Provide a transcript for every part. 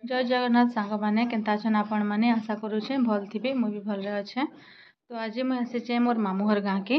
जय जगन्नाथ सांग मैंने केन्ता अछन आपण मैंने आशा करुचे भल थे मुझे भल अच्छे। तो आज मुझे आसीचे मोर मामू घर गाँ के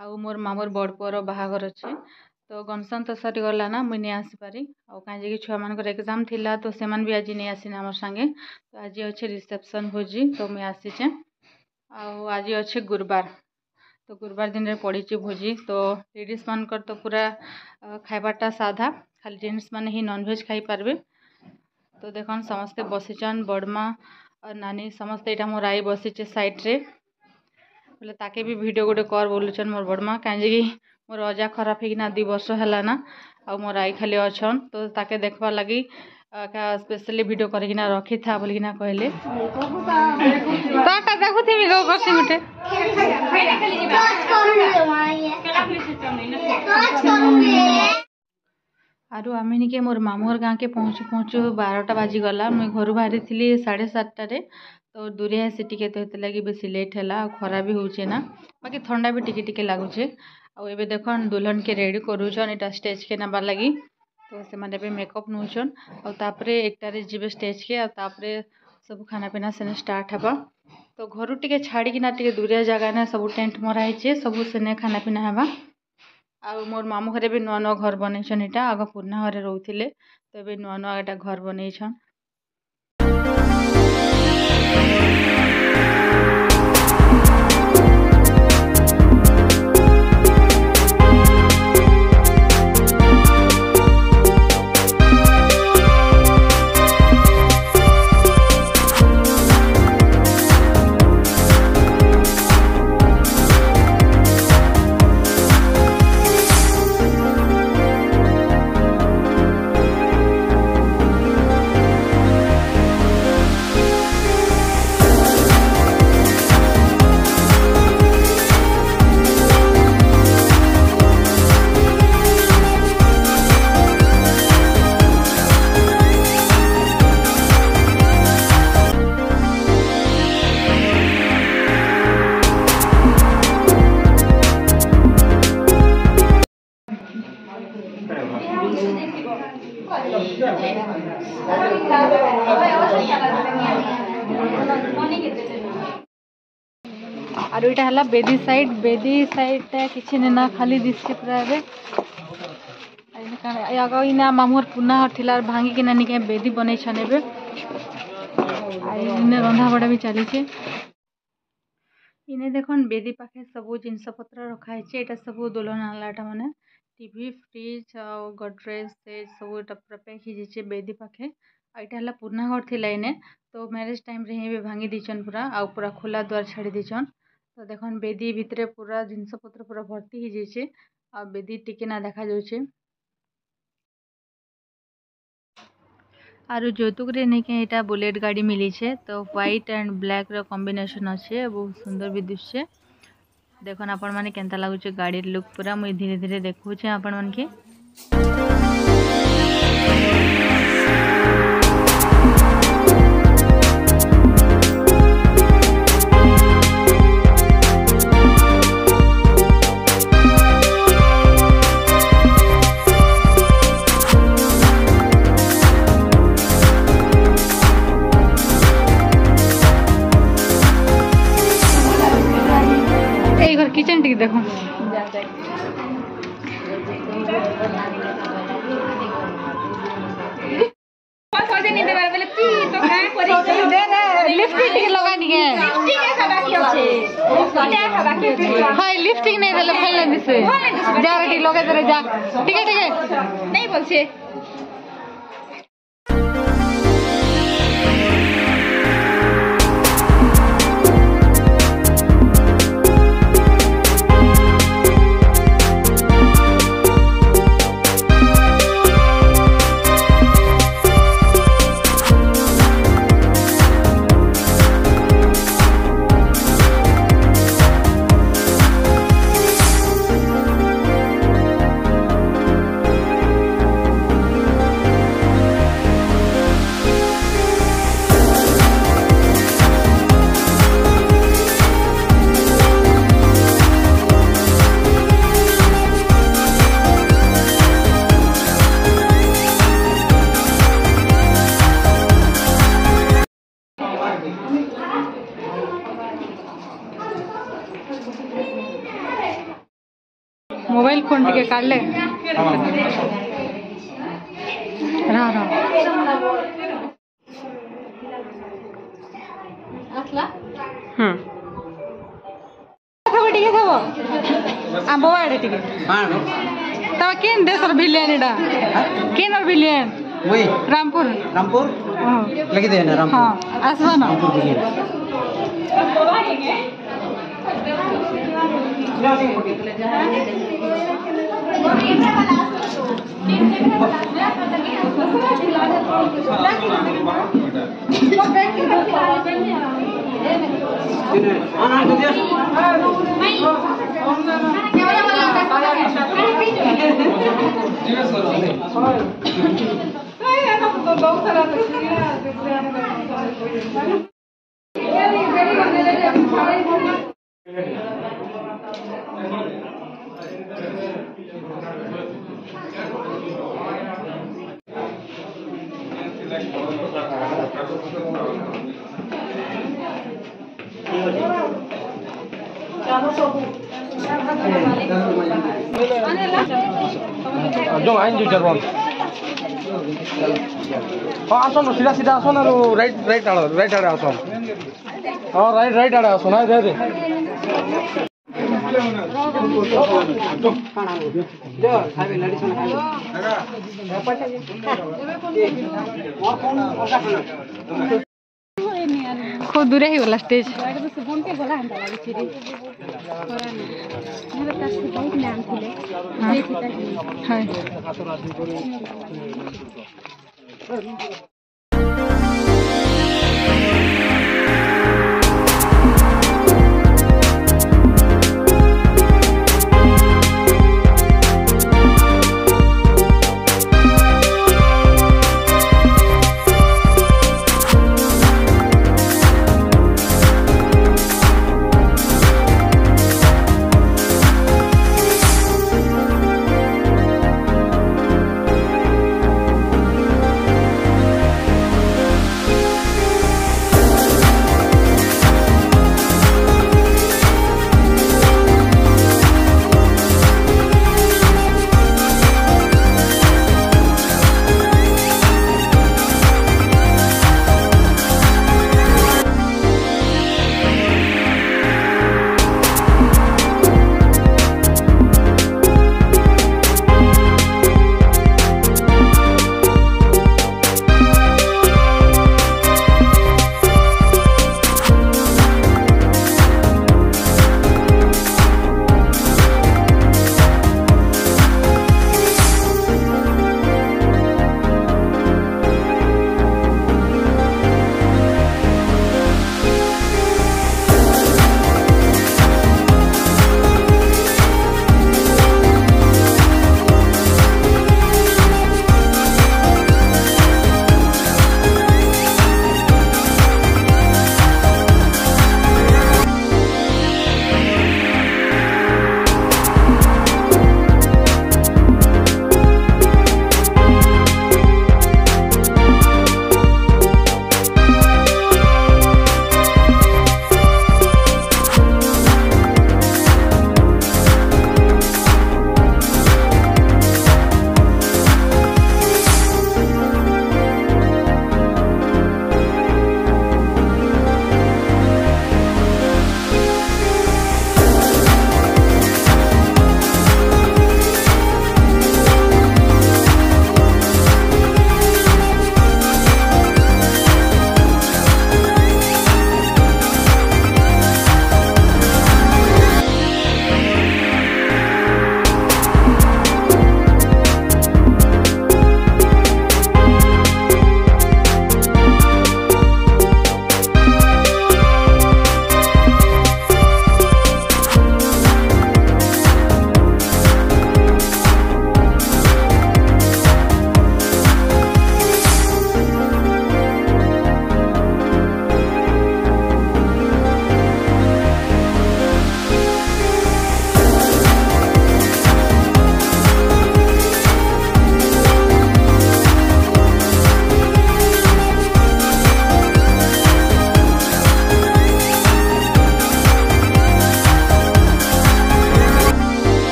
आउ मोर मामूर बड़ पुअर बाहागर अच्छे। तो गनसन तो सरीगला ना मुझे नहीं आसीपारी आउ कहीं छुआ मान एग्जाम थिला तो से भी आज नहीं आसीना आम संगे। तो आज अच्छे रिसेप्शन भोजी तो मुझे आसीचे आज अच्छे गुरुवार। तो गुरुवार दिन में पड़ी भोजी तो लेडीज मान तो पूरा खाइबाटा साधा खाली जेन्ट्स मैंने ही नॉनभेज खाई पार्बे। तो देखन समस्ते बसीचन बड़मा और नानी समस्ते यहाँ मोर आई बसीचे साइड्रे बोले ताके भी वीडियो गोटे कर बोलुचन मोर बड़मा कहीं मोर अजा खराब होना 2 वर्ष है ना आ मोर आई खाली अच्छन तो ताके देखबार लगी स्पेशली वीडियो करकिना रखी था बोलिकिना कहले देखुथि गोटे आरु आमे निके मोर मामूर गाँ के पहुँचु पहुँचु 12टा बाजिगला मुई घर बाहरी थी 7:30 तो दूरे आसी टिके तो ये लगी बेसी लेट है खरा भी होचे ना बाकी ठंडा भी टिके टिके लगुचे। आउ एबे देखन दुल्हन के रेडी करूछन एटा स्टेज के नबार लगी तो से माने भी मेकअप नौछन और तापरे एकटारे जीवे स्टेज के और तापरे सब खाना पीना सेने स्टार्ट हबा। तो घर टिके छाड़ी किना टिके दूरिया जगह ना सब टेंट मरा है सब सेने खाना पीना हबा। आ मोर मामू घरे भी नुआ नुआ घर बनईछन इटा आग पुरना घरे रोथिले तो ए नुआ नुआ एटा घर बनईछन। और इटा हला बेदी साइड किसी ने ना खाली दिसके पूरा एबे आगा इना मामूर पुना हथिला भांगी के नानी के बेदी बनै छन एबे इने रंधा बड़ा भी चली छे। इने देखन बेदी पाखे सब जिनस पत्र रखा है एटा सब दुल्हन आलाटा माने टीवी फ्रिज और गडरेज सेट सब एटा पूरा पैक ही जेचे बेदी पाखे आइटा हला पुरना घर थिला इने तो मैरिज टाइम रे ही भांगी दीचन पूरा आ पूरा खुला द्वार छाड़ी दीचन। तो देखन बेदी भितरे पूरा जिनस पत्र पूरा भर्ती ही जेचे आ बेदी टिके ना देखा जाउछे। आरु जौतुक रे नहीं के एटा बुलेट गाड़ी मिली छे तो व्हाइट एंड ब्लैक रो कॉम्बिनेशन अच्छे बहुत सुंदर भी दिसछे। देखन आपण माने केनता लागुछे गाड़ी लुक पूरा मुई धीरे धीरे देखुछे आपण मन के। किचन टिक देखो लिपस्टिक लगानी है हाय लिपस्टिक नहीं देले फैल दिसे जा बेटी लगे तेरे जा ठीक है नहीं बोलछे। मोबाइल फोन टिके काढले रहा रहा असला थब टिके थब आंब वाडे टिके तब केन देशर भिलियन इडा केन और भिलियन वही रामपुर रामपुर लगी दे ना रामपुर हां आसवा ना जो आइन जो जरवन हां आसो न सीधा सीधा आसो न राइट आड़े आसो हां राइट आड़े आसो ना दे जो खाबे लड़ी सोना खाबे खूब दूरे ही वाला स्टेज हाँ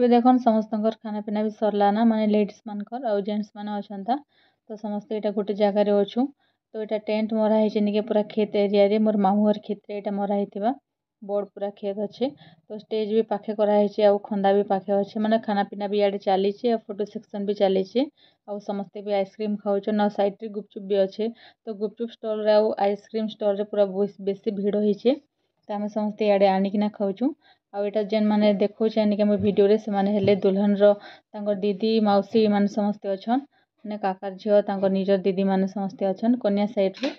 देखन समस्त खाना पीना भी सरला ना माने लेडीज मानकर और जेंट्स माने अछंता तो समस्त एटा गोटे जगह रे अछु तो एटा टेंट मरा है निके पूरा खेत एरिया रे मोर मामुहर खेत रे एटा मरा हितिबा बड़ पूरा खेत अच्छे तो स्टेज भी पाखे कराई आ खंदा भी पाखे अच्छे माने खाना पीना भी इे चली फोटो सेक्शन भी चली आउ समस्ते भी आइसक्रीम खाऊन और साइड रे गुपचुप भी अच्छे तो गुपचुप स्टॉल रे आइसक्रीम स्टॉल रे पूरा बेसी भिड़ होइछे तो आम समस्ते इे आनिकिना खाऊँ आउ एटा जेन माने देखौछे निके मो वीडियो रे से माने हेले दुल्हन रो तांकर दीदी मौसी माने समस्ते अछन माने काकार झियो तांकर निजर दीदी माने समस्ते अछन कन्या साइड रे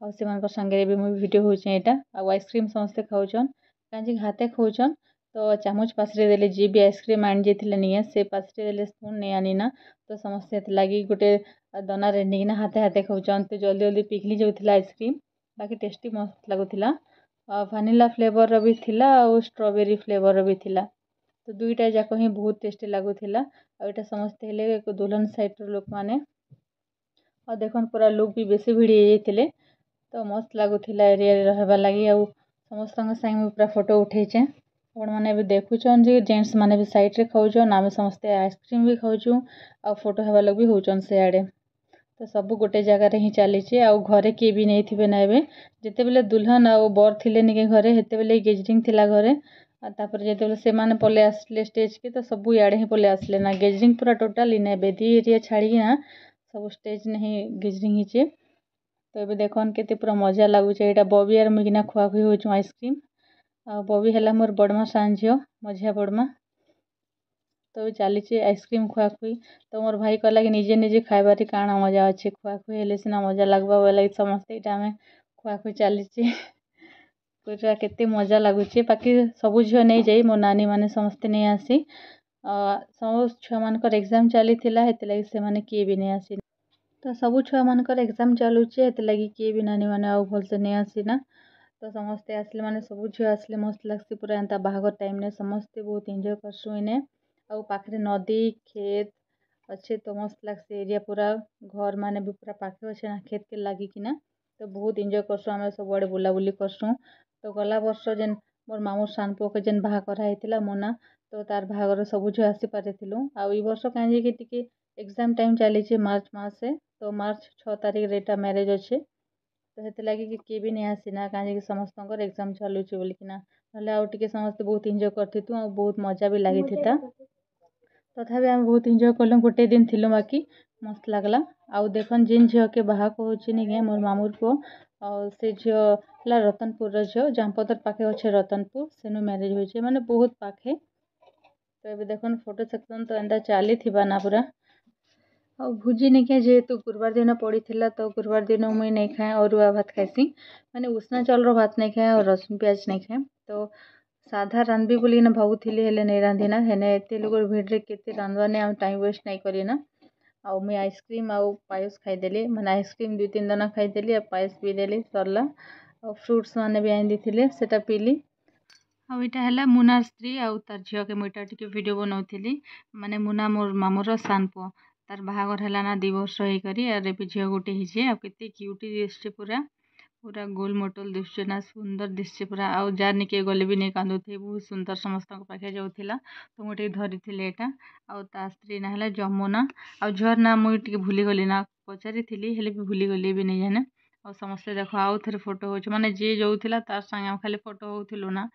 और से संगे भी मुझे वीडियो होचे एटा आ आइसक्रीम समस्ते खाऊछन कांजी हाथे खाऊछन तो चामच पासरे देले जी भी आइसक्रीम आन जेथिले निया से पासरे देले स्पून नै आनीना तो समस्ते लगी गोटे दना रे निना हाथे हाथे खाऊछन तो जल्दी जल्दी पिघली जाउथिला आइसक्रीम बाकी टेस्टी मस्त लागुथिला वैनिला फ्लेवर रो भी थिला और स्ट्रॉबेरी फ्लेवर रो भी थिला तो दुईटा जाक ही बहुत टेस्टी लागुथिला और एटा समस्ते हेले दुल्हन साइड रो लोक माने और देखन पूरा लोग भी बेसी भिड़ जाइथिले तो मस्त लगुला एरिया रहबा लगी आ समस्त संगे पूरा फोटो उठेचे आपण मैंने भी देखुन जे जेंट्स मैंने भी साइड रे खाऊन आम समस्ते आइसक्रीम भी खाऊँ आ फोटो हेबा लग भी होचन से आड़े तो सब गोटे जगार ही चली घरे किए भी नहीं थे ना जिते बेले दुल्हन आ बर थिले निके घरे हेते बेले गेजरिंग थिला घरे तापर जेते से माने पले आसले स्टेज के तो सब इे ही पले आसले ना गेजरिंग पूरा टोटाल इने बेदी एरिया छाड़ी ना सब स्टेज नहीं गेजरिंग हिचे तो ये देखन के पूरा मजा लगुच यहाँ बबी आर मुझे खुआ खुई हो आइसक्रीम आ बबी है मोर बड़मा सान झील मझिया बड़मा तो चली आइसक्रीम खुआ खुई तो मोर भाई कहला कि निजे निजे खाइबार काଣା मजा अच्छे खुआ खुई हेले सिना मजा लगवा बोला समस्ते इटा आम खुआ खुई चली पूरा केते मजा लगुच बाकी सबू झील नहीं जाई मो नानी माने समस्ते नहीं आसी सब छुआ मानकर एग्जाम चली से माने किए भी नहीं आसी तो सबू छुआ मानकर एग्जाम चलुचे लगी किए भी नानी माने आउ भलसे नहीं आसीना तो समस्ते आसले माने सबू झील आसले मस्त लगसी पूरा एंता बाहागर टाइम ने समस्ते बहुत एंजॉय करसु इने आउ पाखरे नदी खेत अच्छे तो मस्त लगसी एरिया पूरा घर माने भी पूरा पाखे अच्छे ना खेत के लगी किना तो बहुत एंजॉय करसु आम सब आड़े बुलाबुली करसु तो गला वर्ष जेन मोर मामू सान पुओ के जेन बाहा कराइतिला मोना तो तार बाहागर सबू झील आसी पारिथिलु आउ ई वर्ष कांजे कि टिके एग्जाम टाइम चली मार्च मासे तो मार्च 6 तारिख रेटा मैरिज अच्छे तो हेते लगी कि किए भी नहीं आसीना कहीं समस्त एग्जाम चलुचे बोलिकिना ना आउ टिके समस्ते बहुत एंजॉय करथितु आ बहुत मजा भी लगी था तथापि आम बहुत एंजॉय कलु गोटे दिन थिलु बाकी मस्त लगला आउ देखन जिन झील के बाहा कहूँ निके मोर मामूर पो से झील रतनपुर झील जामपदर पाखे अच्छे रतनपुर सेनु मैरिज होइछे माने बहुत पाखे तो ये देखन फोटो सेक्शन तो एंता चली थी ना पूरा और भुजी नहीं खाए जेहेतु गुरुवार दिन पड़ी थिला तो गुरुवार दिन मुई नहीं खाए अरुआ भात खाइसी माने उष्णा चाउल भात नहीं खाए और रसुन प्याज नहीं खाए तो साधा रांधबी बोली ना भावुली हेले नहीं रांधिना हेने एते लोग भिड़े केते रांधवाने आम टाइम वेस्ट नहीं करिना आउ मुई आइसक्रीम आउ पायस खाईदेली मैंने आइसक्रीम 2-3 दाना खाईदेली और पायस पीदेली सरला और फ्रुट्स मैंने भी आनी थे सेटा पीली आउ इटा है मुनार स्त्री आउ तार झील के मुझे टिके वीडियो बनाऊली माने मुना मोर मामूर सान पुओ तार बाहागर है ना 2 वर्ष होकर और झील गोटे ही केते क्यूटी दिशे पूरा पूरा गोल मोटल दिशे ना सुंदर दिशे पूरा आउ जार निके गले भी नहीं कांदु थे बहुत सुंदर समस्त पाखे जाऊला तो मुझे धरी एटा आउ ता स्त्री ना है जमुना आउ झर ना मुझे भूली गली ना पचारि हेले भी भूली गली भी नहीं जाने और समस्ते देख आउ थे फोटो हो माने जी जाऊला तार संगे खाली फोटो होलु ना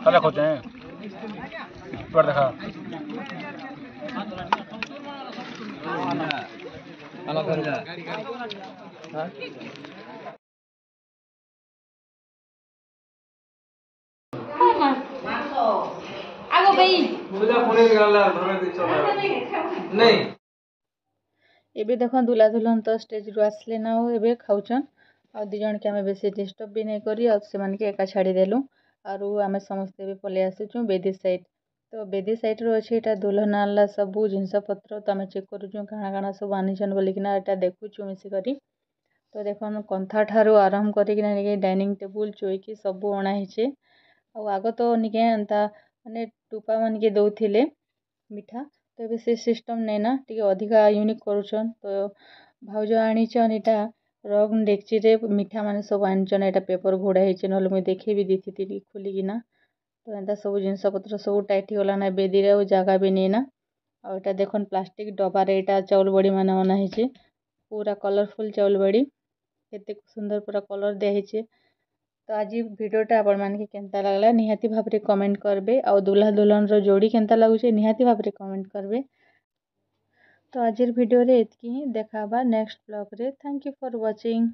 कल खोते हैं पर देखा आगो भाई नहीं एबे देख दुला दुल्हन तो स्टेज रू आसले ना एबे खाऊन आ 2 जन के आम बेसी डिस्टर्ब भी नहीं करी से एका छाड़ीदेलु आर आम समस्ते भी पलि आसीचु बेदी साइड तो बेदी साइड रो अछि एटा दुल्हन आनला सबु जिनस पत्र तो आमे चेक करूछु काଣା काଣା सब आनिछन बोलिकिना एटा देखुछु मिसी करी तो देखन कंथा ठारू आरंभ करिकिना निके डाइनिंग टेबुल चौकी सबु अणा हिचे ଆଉ ଆଗ ତ ନିକେ ଏନ୍ତା ମାନେ ଟୁପା ମାନକେ ଦଉଥିଲେ ମିଠା ତ ଏବେ ସେ ସିଷ୍ଟମ୍ ନାଇଁ ନା ଟିକେ ଅଧିକା ୟୁନିକ୍ କରୁଛନ୍ ତ ଭାଉଜ ଆଣିଛନ୍ ଏଇଟା ରଙ୍ଗ୍ ଡେକ୍ଚିରେ ମିଠା ମାନେ ସବୁ ଆଣିଛନ୍ ଏଇଟା ପେପର୍ ଘୋଡ଼ା ହେଇଛି ନହେଲେ ମୁଇଁ ଦେଖେଇ ବି ଦେଇଥିଲି ଖୋଲିକିନା ତ ଏନ୍ତା ସବୁ ଜିନିଷ ପତ୍ର ସବୁ ଟାଇଟ୍ ହେଇଗଲା ନା ବେଦିରେ ଆଉ ଜାଗା ବି ନେଇନା ଆଉ ଏଇଟା ଦେଖନ୍ ପ୍ଲାଷ୍ଟିକ୍ ଡବାରେ ଏଇଟା ଚାଉଲ୍ ବଡ଼ି ମାନେ ଅନା ହେଇଛି पूरा कलरफुल चाउल बड़ी केते सुंदर पूरा कलर दिया ହେଇଛି तो आज भिडियोटा आपण मानके केनता लागला निहाती भाबरे कमेंट करबे आ दुल्हा दुल्हन रो जोड़ी केनता लागुचे निहाती भाबरे कमेंट करबे तो आज भिडियो रे एतकी ही देखाबा नेक्स्ट ब्लॉग रे थैंक यू फॉर वाचिंग।